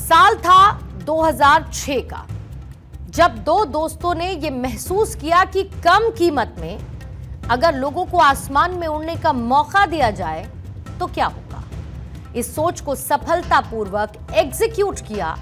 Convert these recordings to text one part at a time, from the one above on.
साल था 2006 का, जब दो दोस्तों ने यह महसूस किया कि कम कीमत में अगर लोगों को आसमान में उड़ने का मौका दिया जाए तो क्या होगा। इस सोच को सफलतापूर्वक एग्जीक्यूट किया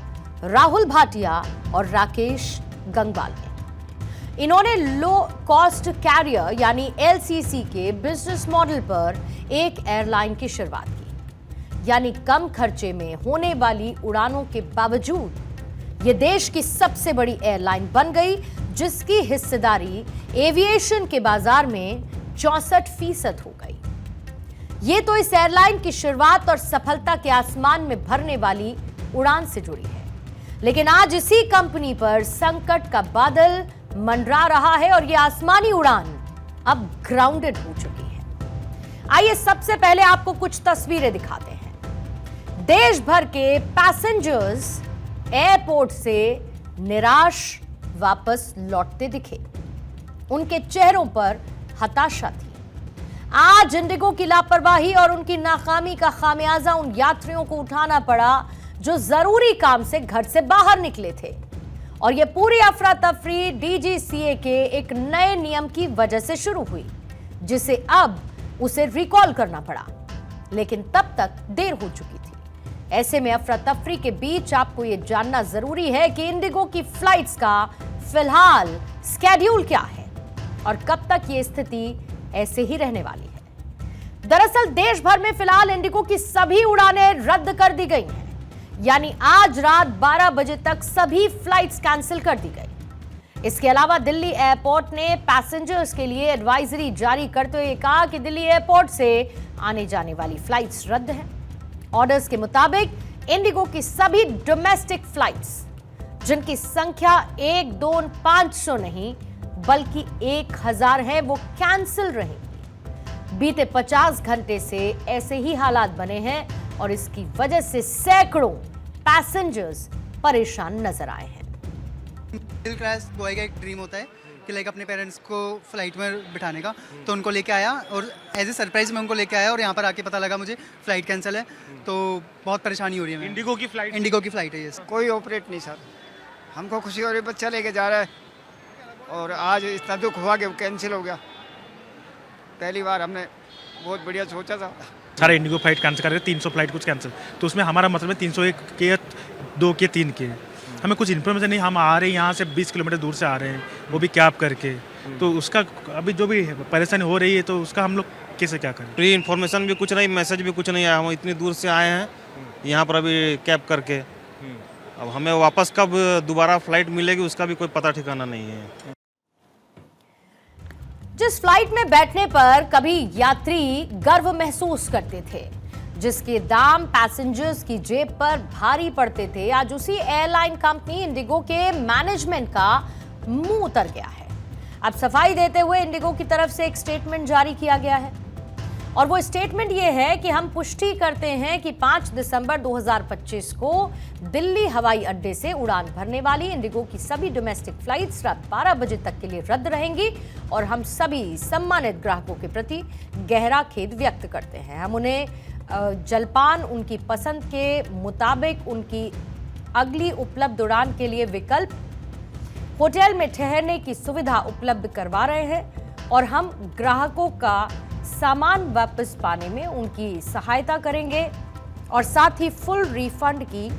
राहुल भाटिया और राकेश गंगवाल ने। इन्होंने लो कॉस्ट कैरियर यानी एलसीसी के बिजनेस मॉडल पर एक एयरलाइन की शुरुआत की, यानी कम खर्चे में होने वाली उड़ानों के बावजूद ये देश की सबसे बड़ी एयरलाइन बन गई, जिसकी हिस्सेदारी एविएशन के बाजार में 64% हो गई। ये तो इस एयरलाइन की शुरुआत और सफलता के आसमान में भरने वाली उड़ान से जुड़ी है, लेकिन आज इसी कंपनी पर संकट का बादल मंडरा रहा है और ये आसमानी उड़ान अब ग्राउंडेड हो चुकी है। आइए सबसे पहले आपको कुछ तस्वीरें दिखाते हैं। देश भर के पैसेंजर्स एयरपोर्ट से निराश वापस लौटते दिखे। उनके चेहरों पर हताशा थी। आज इंडिगो की लापरवाही और उनकी नाकामी का खामियाजा उन यात्रियों को उठाना पड़ा जो जरूरी काम से घर से बाहर निकले थे, और यह पूरी अफरा तफरी डीजीसीए के एक नए नियम की वजह से शुरू हुई, जिसे अब उसे रिकॉल करना पड़ा, लेकिन तब तक देर हो चुकी थी। ऐसे में अफरा तफरी के बीच आपको यह जानना जरूरी है कि इंडिगो की फ्लाइट्स का फिलहाल स्केड्यूल क्या है और कब तक यह स्थिति ऐसे ही रहने वाली है। दरअसल देश भर में फिलहाल इंडिगो की सभी उड़ानें रद्द कर दी गई हैं, यानी आज रात 12 बजे तक सभी फ्लाइट्स कैंसिल कर दी गई। इसके अलावा दिल्ली एयरपोर्ट ने पैसेंजर्स के लिए एडवाइजरी जारी करते हुए कहा कि दिल्ली एयरपोर्ट से आने जाने वाली फ्लाइट्स रद्द हैं। ऑर्डर्स के मुताबिक इंडिगो की सभी डोमेस्टिक फ्लाइट्स, जिनकी संख्या 1, 2, 500 नहीं बल्कि 1000 है, वो कैंसिल रहेंगी। बीते 50 घंटे से ऐसे ही हालात बने हैं और इसकी वजह से सैकड़ों पैसेंजर्स परेशान नजर आए हैं। मिडिल क्लास बॉय का एक ड्रीम होता है कि लाइक अपने पेरेंट्स को फ्लाइट में बिठाने का, तो उनको लेके आया और एज ए सरप्राइज मैं उनको लेके आया और यहाँ पर आके पता लगा मुझे फ्लाइट कैंसिल है, तो बहुत परेशानी हो रही है। इंडिगो की फ्लाइट है ये। कोई ऑपरेट नहीं सर, हमको खुशी हो रही है, बच्चा लेके जा रहा है और आज इतना दुख हुआ कि वो कैंसिल हो गया। पहली बार हमने बहुत बढ़िया सोचा था। सारे इंडिगो फ्लाइट कैंसिल कर रहे, 300 फ्लाइट कुछ कैंसिल, तो उसमें हमारा मतलब है 301 के 2 के 3 के। हमें कुछ इन्फॉर्मेशन नहीं, हम आ रहे हैं यहाँ से 20 किलोमीटर दूर से आ रहे हैं, वो भी कैब करके, तो उसका अभी जो भी परेशानी हो रही है तो उसका हम लोग कैसे क्या करें। प्री इन्फॉर्मेशन भी कुछ नहीं, मैसेज भी कुछ नहीं आया। हम इतनी दूर से आए हैं यहाँ पर अभी कैब करके, अब हमें वापस कब दोबारा फ्लाइट मिलेगी उसका भी कोई पता ठिकाना नहीं है। जिस फ्लाइट में बैठने पर कभी यात्री गर्व महसूस करते थे, जिसके दाम पैसेंजर्स की जेब पर भारी पड़ते थे, आज उसी एयरलाइन कंपनी इंडिगो के मैनेजमेंट का मुंह उतर गया है। अब सफाई देते हुए इंडिगो की तरफ से एक स्टेटमेंट जारी किया गया है, और वो स्टेटमेंट ये है कि हम पुष्टि करते हैं कि 5 दिसंबर 2025 को दिल्ली हवाई अड्डे से उड़ान भरने वाली इंडिगो की सभी डोमेस्टिक फ्लाइट्स रात 12 बजे तक के लिए रद्द रहेंगी, और हम सभी सम्मानित ग्राहकों के प्रति गहरा खेद व्यक्त करते हैं। हम उन्हें जलपान उनकी पसंद के मुताबिक उनकी अगली उपलब्ध उड़ान के लिए विकल्प होटल में ठहरने की सुविधा उपलब्ध करवा रहे हैं, और हम ग्राहकों का सामान वापस पाने में उनकी सहायता करेंगे, और साथ ही फुल रिफंड की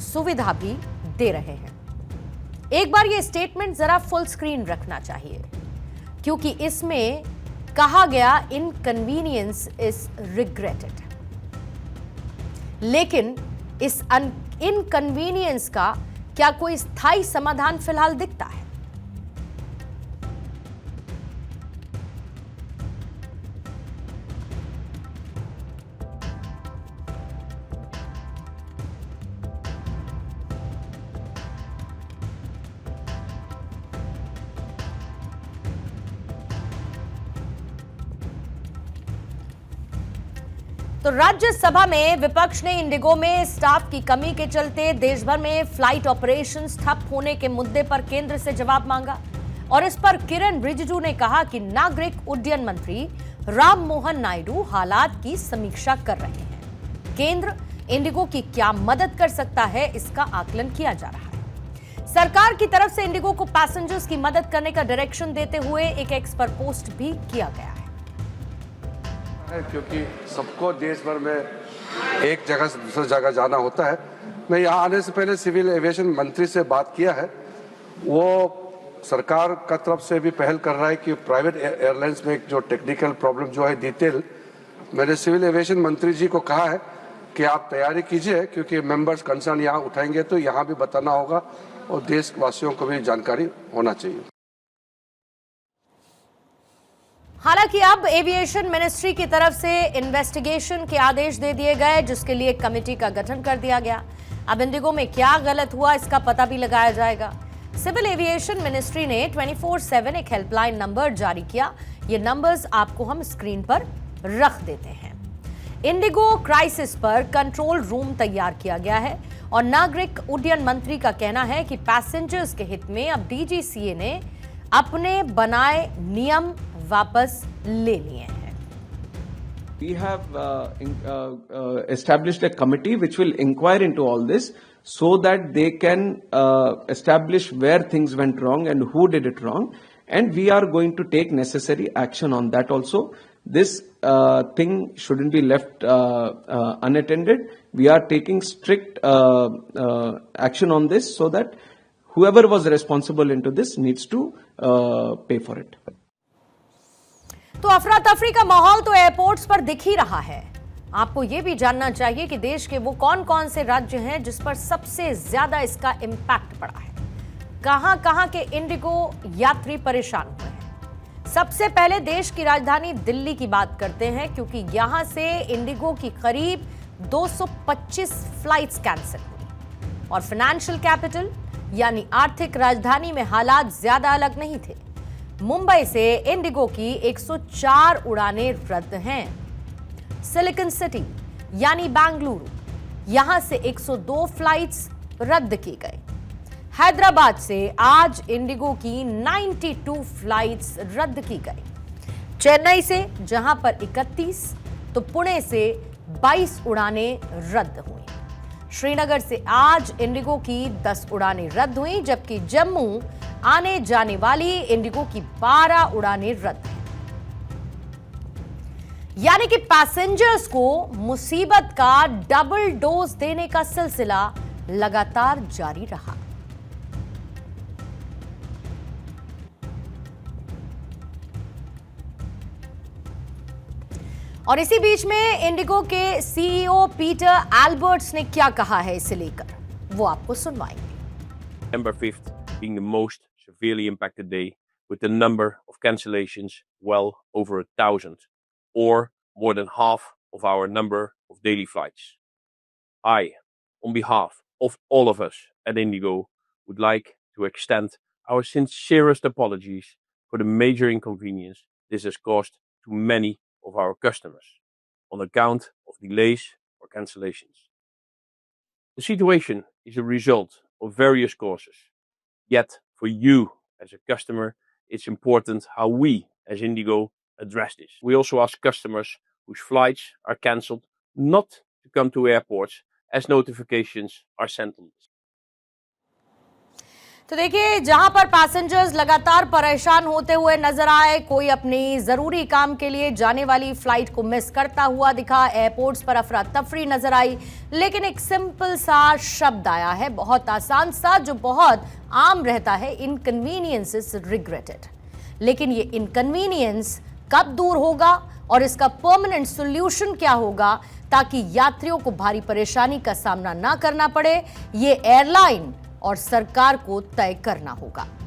सुविधा भी दे रहे हैं। एक बार ये स्टेटमेंट जरा फुल स्क्रीन रखना चाहिए, क्योंकि इसमें कहा गया इनकन्वीनियंस इज रिग्रेटेड, लेकिन इस इनकन्वीनियंस का क्या कोई स्थायी समाधान फिलहाल दिखता है? तो राज्यसभा में विपक्ष ने इंडिगो में स्टाफ की कमी के चलते देश भर में फ्लाइट ऑपरेशंस ठप होने के मुद्दे पर केंद्र से जवाब मांगा, और इस पर किरण रिजिजू ने कहा कि नागरिक उड्डयन मंत्री राम मोहन नायडू हालात की समीक्षा कर रहे हैं। केंद्र इंडिगो की क्या मदद कर सकता है, इसका आकलन किया जा रहा है। सरकार की तरफ से इंडिगो को पैसेंजर्स की मदद करने का डायरेक्शन देते हुए एक एक्स पर पोस्ट भी किया गया है। क्योंकि सबको देश भर में एक जगह से दूसरी जगह जाना होता है। मैं यहाँ आने से पहले सिविल एविएशन मंत्री से बात किया है। वो सरकार का तरफ से भी पहल कर रहा है कि प्राइवेट एयरलाइंस में जो टेक्निकल प्रॉब्लम जो है डिटेल, मैंने सिविल एविएशन मंत्री जी को कहा है कि आप तैयारी कीजिए, क्योंकि मेंबर्स कंसर्न यहाँ उठाएंगे तो यहाँ भी बताना होगा और देशवासियों को भी जानकारी होना चाहिए। हालांकि अब एविएशन मिनिस्ट्री की तरफ से इन्वेस्टिगेशन के आदेश दे दिए गए, जिसके लिए एक कमेटी का गठन कर दिया गया। अब इंडिगो में क्या गलत हुआ, इसका पता भी लगाया जाएगा। सिविल एविएशन मिनिस्ट्री ने 24/7 एक हेल्पलाइन नंबर जारी किया। ये नंबर्स आपको हम स्क्रीन पर रख देते हैं। इंडिगो क्राइसिस पर कंट्रोल रूम तैयार किया गया है और नागरिक उड्डयन मंत्री का कहना है कि पैसेंजर्स के हित में अब डीजीसीए ने अपने बनाए नियम वापस ले लिए हैं। We have established a committee which will inquire into all this so that they can establish where things went wrong and who did it wrong, and we are going to take necessary action on that also. This thing shouldn't be left unattended. We are taking strict action on this so that whoever was responsible into this needs to pay for it. तो अफरा तफरी का माहौल तो airports पर दिख ही रहा है। आपको यह भी जानना चाहिए कि देश के वो कौन कौन से राज्य हैं जिस पर सबसे ज्यादा इसका इंपैक्ट पड़ा है, कहां के इंडिगो यात्री परेशान हुए हैं। सबसे पहले देश की राजधानी दिल्ली की बात करते हैं, क्योंकि यहां से इंडिगो की करीब 225 फ्लाइट्स कैंसिल हुई और फाइनेंशियल कैपिटल यानी आर्थिक राजधानी में हालात ज्यादा अलग नहीं थे। मुंबई से इंडिगो की 104 उड़ानें रद्द हैं। सिलिकॉन सिटी यानी बेंगलुरु, यहां से 102 फ्लाइट्स रद्द की गई। हैदराबाद से आज इंडिगो की 92 फ्लाइट्स रद्द की गई। चेन्नई से जहां पर 31 तो पुणे से 22 उड़ानें रद्द हुई। श्रीनगर से आज इंडिगो की 10 उड़ानें रद्द हुई, जबकि जम्मू आने जाने वाली इंडिगो की 12 उड़ानें रद्द हैं। यानी कि पैसेंजर्स को मुसीबत का डबल डोज देने का सिलसिला लगातार जारी रहा। और इसी बीच में इंडिगो के सीईओ पीटर एल्बर्ट्स ने क्या कहा है इसे लेकर, वो आपको सुनवाएंगे। September 5th being the most severely impacted day, with the number of cancellations well over 1,000, or more than half of our number of daily flights. I, on behalf of all of us at Indigo, would like to extend our sincerest apologies for the major inconvenience this has caused to many of our customers on account of delays or cancellations. The situation is a result of various causes. Yet, for you as a customer, it's important how we as Indigo address this. We also ask customers whose flights are cancelled not to come to airports as notifications are sent on this. तो देखिए, जहां पर passengers लगातार परेशान होते हुए नजर आए, कोई अपनी जरूरी काम के लिए जाने वाली फ्लाइट को मिस करता हुआ दिखा, एयरपोर्ट्स पर अफरा तफरी नजर आई, लेकिन एक सिंपल सा शब्द आया है, बहुत आसान सा, जो बहुत आम रहता है, इनकन्वीनियंस इज रिग्रेटेड। लेकिन ये इनकन्वीनियंस कब दूर होगा और इसका परमानेंट सोल्यूशन क्या होगा, ताकि यात्रियों को भारी परेशानी का सामना ना करना पड़े, ये एयरलाइन और सरकार को तय करना होगा।